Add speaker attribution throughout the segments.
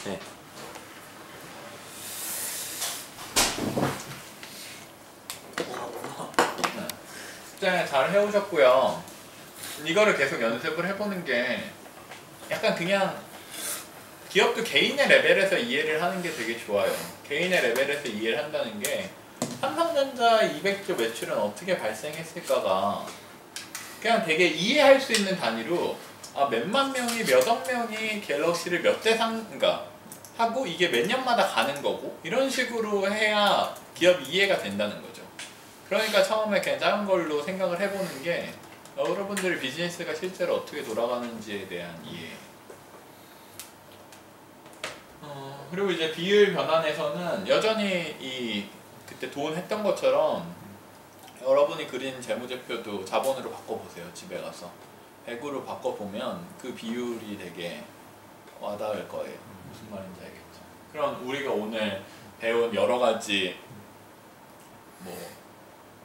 Speaker 1: 네.
Speaker 2: 네, 잘 해오셨고요. 이거를 계속 연습을 해보는 게 약간 그냥 기업도 개인의 레벨에서 이해를 하는 게 되게 좋아요. 개인의 레벨에서 이해를 한다는 게 삼성전자 200조 매출은 어떻게 발생했을까가 그냥 되게 이해할 수 있는 단위로 몇만 명이 몇억 명이 갤럭시를 몇 대 그러니까 하고 이게 몇 년마다 가는 거고 이런 식으로 해야 기업 이해가 된다는 거죠. 그러니까 처음에 그냥 작은 걸로 생각을 해보는 게 여러분들의 비즈니스가 실제로 어떻게 돌아가는지에 대한 이해. 그리고 이제 비율 변환에서는 여전히 그때 돈 했던 것처럼 여러분이 그린 재무제표도 자본으로 바꿔보세요. 집에 가서 100으로 바꿔보면 그 비율이 되게 와닿을 거예요. 무슨 말인지 알겠죠? 그럼 우리가 오늘 배운 여러 가지 뭐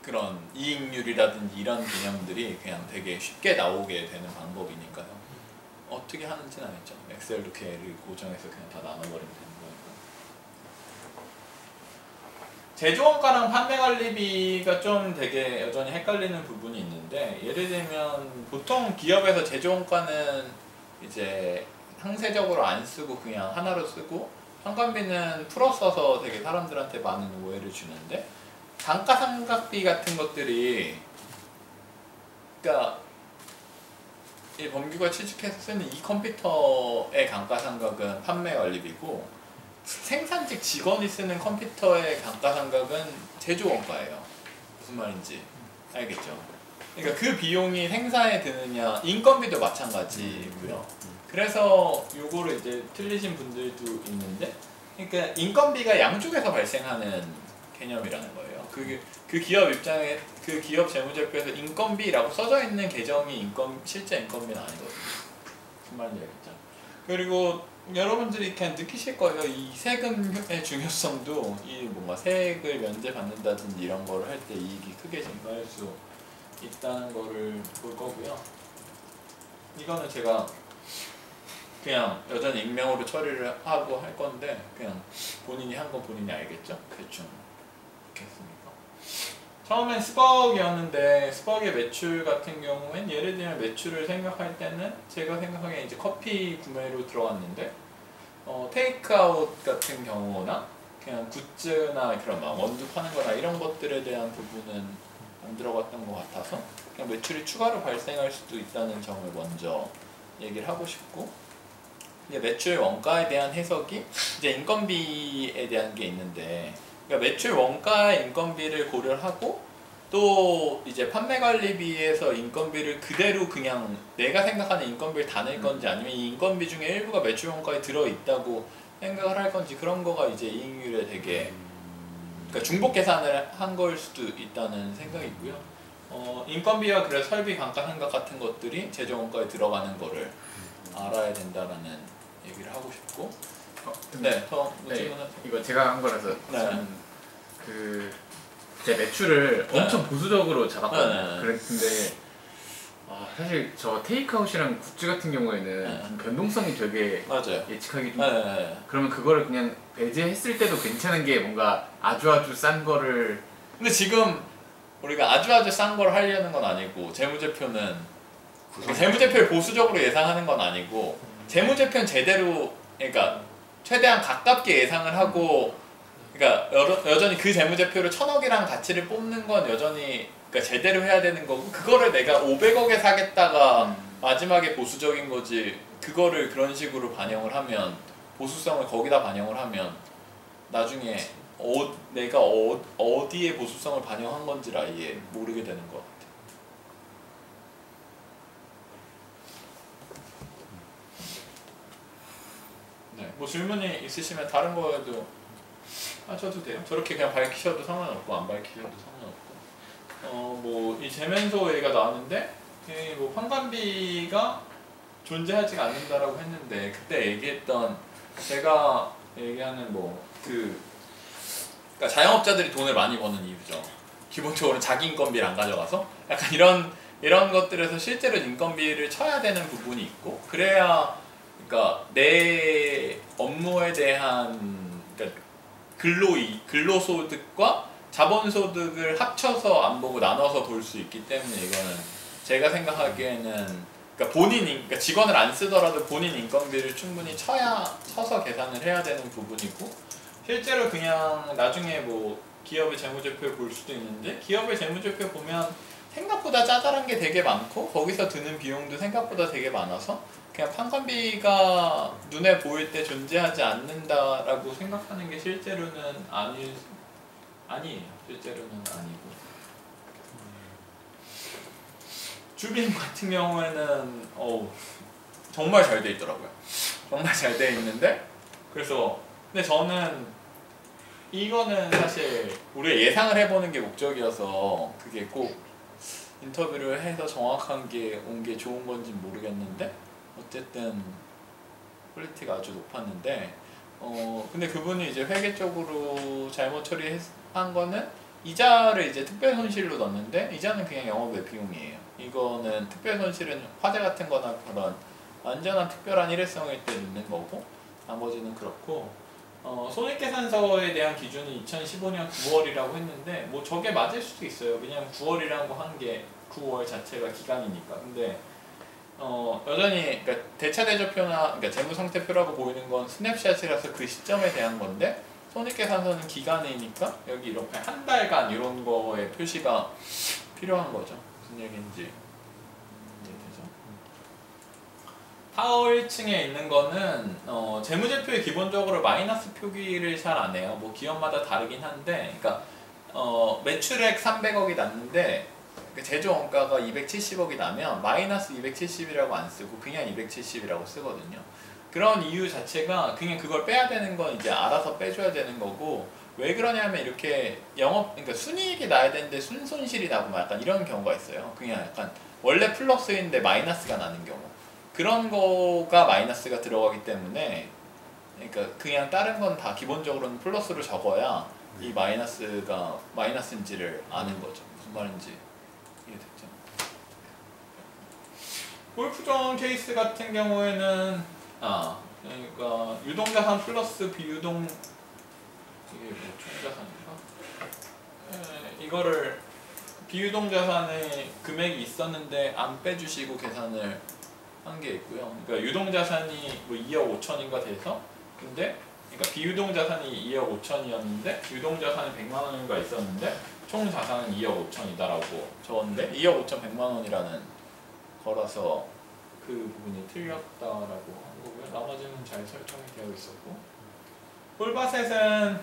Speaker 2: 그런 이익률이라든지 이런 개념들이 그냥 되게 쉽게 나오게 되는 방법이니까요. 어떻게 하는지는 안 했죠. 엑셀로 걔를 고정해서 그냥 다 나눠버리면 되는 거니까. 제조원가랑 판매관리비가 좀 되게 여전히 헷갈리는 부분이 있는데, 예를 들면 보통 기업에서 제조원가는 이제 상세적으로 안 쓰고 그냥 하나로 쓰고, 판관비는 풀어 써서 되게 사람들한테 많은 오해를 주는데, 단가상각비 같은 것들이, 그러니까 이 범규가 취직해서 쓰는 이 컴퓨터의 감가상각은 판매관리비고, 생산직 직원이 쓰는 컴퓨터의 감가상각은 제조원가예요. 무슨 말인지 알겠죠? 그러니까 그 비용이 생산에 드느냐, 인건비도 마찬가지고요. 그래서 요거를 이제 틀리신 분들도 있는데, 그러니까 인건비가 양쪽에서 발생하는 개념이라는 거예요. 그 기업 입장에, 그 기업 재무제표에서 인건비라고 써져 있는 계정이 실제 인건비는 아니거든요. 무슨 말인지 알겠죠? 그리고 여러분들이 그냥 느끼실 거예요. 이 세금의 중요성도, 이 뭔가 세액을 면제받는다든지 이런 거를 할 때 이익이 크게 증가할 수 있다는 거를 볼 거고요. 이거는 제가 그냥 여전히 익명으로 처리를 하고 할 건데, 그냥 본인이 한 건 본인이 알겠죠? 대충 있겠습니까? 처음엔 스벅이었는데, 스벅의 매출 같은 경우엔 예를 들면 매출을 생각할 때는 제가 생각하기엔 이제 커피 구매로 들어갔는데, 테이크아웃 같은 경우나 그냥 굿즈나 그런 막 원두 파는 거나 이런 것들에 대한 부분은 안 들어갔던 것 같아서 그냥 매출이 추가로 발생할 수도 있다는 점을 먼저 얘기를 하고 싶고, 이제 매출 원가에 대한 해석이 이제 인건비에 대한 게 있는데, 그러니까 매출 원가의 인건비를 고려하고 또 이제 판매관리비에서 인건비를 그대로 그냥 내가 생각하는 인건비를 다 낼 건지, 아니면 이 인건비 중에 일부가 매출 원가에 들어있다고 생각을 할 건지, 그런 거가 이제 이익률에 되게 그러니까 중복 계산을 한 걸 수도 있다는 생각이고요. 인건비와 그래 설비 감가상각 같은 것들이 제조 원가에 들어가는 거를 알아야 된다라는 얘기를 하고 싶고, 네,
Speaker 3: 이거 제가 한 거라서
Speaker 2: 네.
Speaker 3: 제 매출을
Speaker 2: 네.
Speaker 3: 엄청 보수적으로 잡았거든요.
Speaker 2: 네.
Speaker 3: 그랬는데 사실 저 테이크아웃이랑 굿즈 같은 경우에는
Speaker 2: 네.
Speaker 3: 좀 변동성이 되게
Speaker 2: 맞아요.
Speaker 3: 예측하기 좀
Speaker 2: 네.
Speaker 3: 그러면 그거를 그냥 배제했을 때도 괜찮은 게 뭔가 아주 싼 거를.
Speaker 2: 근데 지금 우리가 아주 싼 걸 하려는 건 아니고, 재무제표는 재무제표를 보수적으로 예상하는 건 아니고, 재무제표는 제대로, 그러니까 최대한 가깝게 예상을 하고, 그러니까 여전히 그 재무제표를 1000억이라는 가치를 뽑는 건 여전히 그러니까 제대로 해야 되는 거고, 그거를 내가 500억에 사겠다가 마지막에 보수적인 거지, 그거를 그런 식으로 반영을 하면, 보수성을 거기다 반영을 하면 나중에 내가 어디에 보수성을 반영한 건지를 아예 모르게 되는 것 같아요. 네, 뭐 질문이 있으시면 다른 거에도 하셔도 돼요. 저렇게 그냥 밝히셔도 상관없고 안 밝히셔도 상관없고, 뭐 이 재면소 얘기가 나왔는데, 뭐 판관비가 존재하지가 않는다라고 했는데, 그때 얘기했던 제가 얘기하는 그러니까 자영업자들이 돈을 많이 버는 이유죠. 기본적으로 자기 인건비를 안 가져가서 약간 이런 것들에서 실제로 인건비를 쳐야 되는 부분이 있고, 그래야 그러니까 내 업무에 대한 그러니까 근로소득과 자본소득을 합쳐서 안 보고 나눠서 볼 수 있기 때문에 이거는 제가 생각하기에는 그러니까 그러니까 직원을 안 쓰더라도 본인 인건비를 충분히 쳐서 계산을 해야 되는 부분이고 실제로 그냥 나중에 뭐 기업의 재무제표 볼 수도 있는데 기업의 재무제표 보면 생각보다 짜잘한 게 되게 많고 거기서 드는 비용도 생각보다 되게 많아서 그냥 판관비가 눈에 보일 때 존재하지 않는다라고 생각하는 게 실제로는 아니에요. 실제로는 아니고 주빈 같은 경우에는 정말 잘 돼 있더라고요. 정말 잘 돼 있는데 그래서 근데 저는 이거는 사실 우리가 예상을 해보는 게 목적이어서 그게 꼭 인터뷰를 해서 정확한 게 온 게 좋은 건지 모르겠는데 어쨌든 퀄리티가 아주 높았는데 근데 그분이 이제 회계 쪽으로 잘못 처리한 거는 이자를 이제 특별 손실로 넣었는데 이자는 그냥 영업외 비용이에요. 이거는 특별 손실은 화재 같은 거나 그런 완전한 특별한 일회성일 때 넣는 거고 나머지는 그렇고 손익계산서에 대한 기준이 2015년 9월이라고 했는데 뭐 저게 맞을 수도 있어요. 왜냐면 9월이라고 한 게 9월 자체가 기간이니까. 근데 여전히 그러니까 대차대조표나 그러니까 재무상태표라고 보이는 건 스냅샷이라서 그 시점에 대한 건데 손익계산서는 기간이니까 여기 이렇게 한 달간 이런 거에 표시가 필요한 거죠. 무슨 얘기인지 이해되죠? 타워 1층에 있는 거는 재무제표에 기본적으로 마이너스 표기를 잘 안 해요. 뭐 기업마다 다르긴 한데, 그러니까 매출액 300억이 났는데 제조 원가가 270억이 나면 마이너스 270이라고 안 쓰고 그냥 270이라고 쓰거든요. 그런 이유 자체가 그냥 그걸 빼야 되는 건 이제 알아서 빼줘야 되는 거고 왜 그러냐면 이렇게 그러니까 순이익이 나야 되는데 순손실이 나고 막 약간 이런 경우가 있어요. 그냥 약간 원래 플러스인데 마이너스가 나는 경우. 그런 거가 마이너스가 들어가기 때문에 그러니까 그냥 다른 건 다 기본적으로는 플러스로 적어야 이 마이너스가 마이너스인지를 아는 거죠. 무슨 말인지 이해됐죠? 골프존 케이스 같은 경우에는 그러니까 유동자산 플러스 비유동 이게 뭐 총자산인가? 이거를 비유동자산의 금액이 있었는데 안 빼주시고 계산을 한 게 있고요. 그러니까 유동자산이 뭐 2억 5천인가 돼서 근데 그러니까 비유동자산이 2억 5천이었는데 유동자산이 100만 원인가 있었는데 총 자산은 2억 5천이다라고 적었는데 2억 5천 100만 원이라는 거라서 그 부분이 틀렸다라고 한 거고요. 나머지는 잘 설정이 되어 있었고 홀바셋은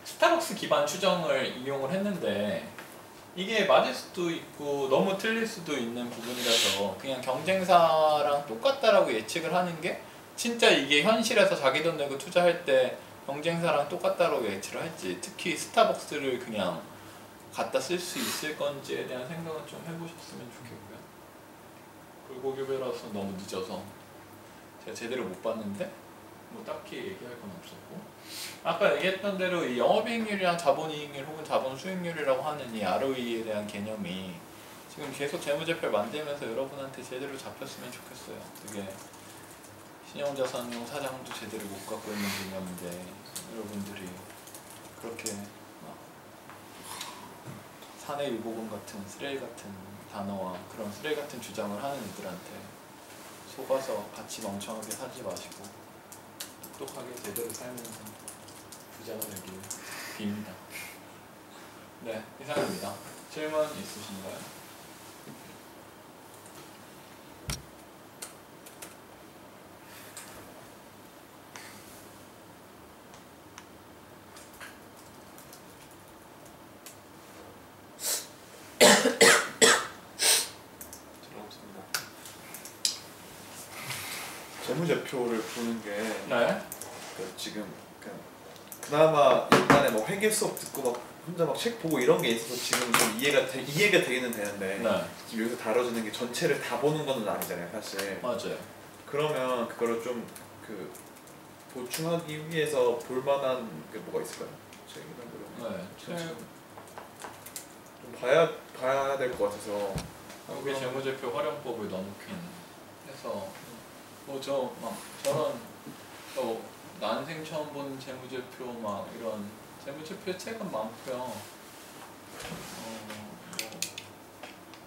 Speaker 2: 스타벅스 기반 추정을 이용을 했는데 이게 맞을 수도 있고 너무 틀릴 수도 있는 부분이라서 그냥 경쟁사랑 똑같다라고 예측을 하는 게 진짜 이게 현실에서 자기 돈 내고 투자할 때 경쟁사랑 똑같다라고 예측을 했지 특히 스타벅스를 그냥 갖다 쓸 수 있을 건지에 대한 생각은 좀 해보셨으면 좋겠고요. 불고기배라서 너무 늦어서 제가 제대로 못 봤는데 뭐 딱히 얘기할 건 없었고 아까 얘기했던 대로 이 영업이익률이랑 자본이익률 혹은 자본수익률이라고 하는 이 ROE에 대한 개념이 지금 계속 재무제표를 만들면서 여러분한테 제대로 잡혔으면 좋겠어요. 그게 신용자산용 사장도 제대로 못 갖고 있는 개념인데 여러분들이 그렇게 사내 유보금 같은 쓰레기 같은 단어와 그런 쓰레기 같은 주장을 하는 이들한테 속아서 같이 멍청하게 살지 마시고 똑똑하게 제대로 살면서 부자가 되길 빕니다. 네, 이상입니다. 질문 있으신가요?
Speaker 1: 재무제표를 보는 게
Speaker 2: 네.
Speaker 1: 지금 그나마 옛날에 뭐 회계 수업 듣고 막 혼자 막 책 보고 이런 게 있어서 지금 좀 이해가 되기는 되는데
Speaker 2: 네.
Speaker 1: 지금 여기서 다뤄지는 게 전체를 다 보는 건 아니잖아요, 사실.
Speaker 2: 맞아요.
Speaker 1: 그러면 그거를 좀 보충하기 위해서 볼만한 게 뭐가 있을까요? 책이나
Speaker 2: 네.
Speaker 1: 좀 봐야 될 것 같아서.
Speaker 2: 한국의 재무제표 활용법을 넣긴 해서 뭐 저런 난생 처음 본 재무제표 막 이런 재무제표 책은 많고요. 뭐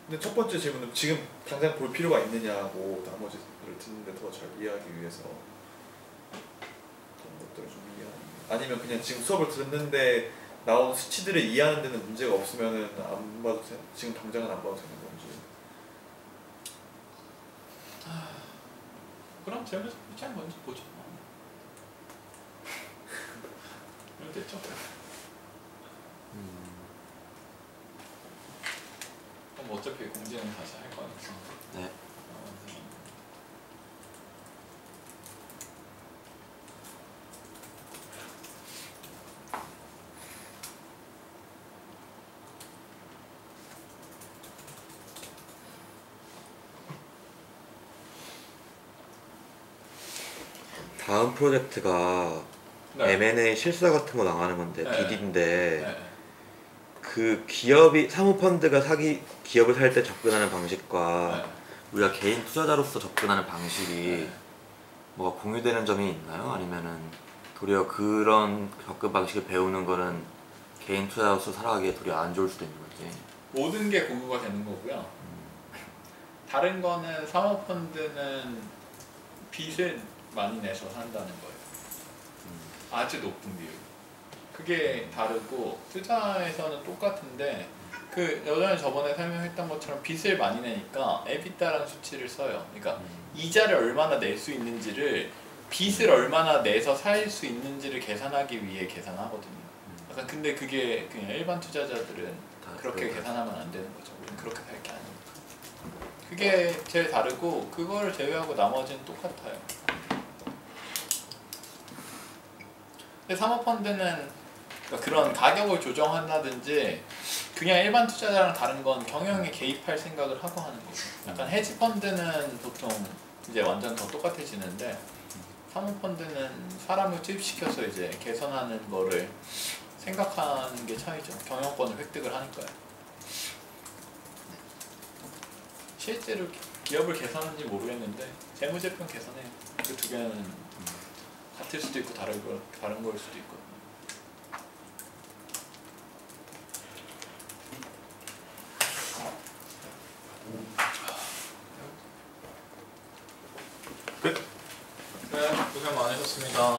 Speaker 1: 근데 첫 번째 질문은 지금 당장 볼 필요가 있느냐고 나머지를 듣는데 더 잘 이해하기 위해서 어떤 것들을 좀 이해하는 아니면 그냥 지금 수업을 듣는데 나온 수치들을 이해하는 데는 문제가 없으면은 안 봐도 지금 당장은 안 봐도 되는 건지.
Speaker 2: 그럼 재무제표 책 먼저 보죠. 그럼 됐죠? 그럼 어차피 공지는 다시 할 거니까.
Speaker 4: 네. 다음 프로젝트가
Speaker 2: 네.
Speaker 4: M&A 실사 같은 거 나가는 건데
Speaker 2: 네.
Speaker 4: DD인데
Speaker 2: 네.
Speaker 4: 그 기업이 사모펀드가 기업을 살 때 접근하는 방식과
Speaker 2: 네.
Speaker 4: 우리가 개인 투자자로서 접근하는 방식이
Speaker 2: 네.
Speaker 4: 뭐가 공유되는 점이 있나요? 아니면은 도리어 그런 접근 방식을 배우는 거는 개인 투자자로서 살아가기에 도리어 안 좋을 수도 있는 거지.
Speaker 2: 모든 게 공유가 되는 거고요. 다른 거는 사모펀드는 빚을 많이 내서 산다는 거예요. 아주 높은 비율. 그게 다르고 투자에서는 똑같은데 그 여전히 저번에 설명했던 것처럼 빚을 많이 내니까 에비타라는 수치를 써요. 그러니까 이자를 얼마나 낼 수 있는지를 빚을 얼마나 내서 살 수 있는지를 계산하기 위해 계산하거든요. 약간 근데 그게 그냥 일반 투자자들은 그렇게 계산하면 안 되는 거죠. 우리는 그렇게 살 게 아니니까. 그게 제일 다르고 그거를 제외하고 나머지는 똑같아요. 근데 사모펀드는 그러니까 그런 가격을 조정한다든지 그냥 일반 투자자랑 다른 건 경영에 개입할 생각을 하고 하는 거죠. 약간 헤지펀드는 보통 이제 완전 더 똑같아지는데 사모펀드는 사람을 투입시켜서 이제 개선하는 거를 생각하는 게 차이죠. 경영권을 획득을 하니까요. 실제로 기업을 개선하는지 모르겠는데 재무제표 개선해요. 그 두 개는 같을 수도 있고 다른 거일 수도 있고. 끝. 네, 고생 많으셨습니다.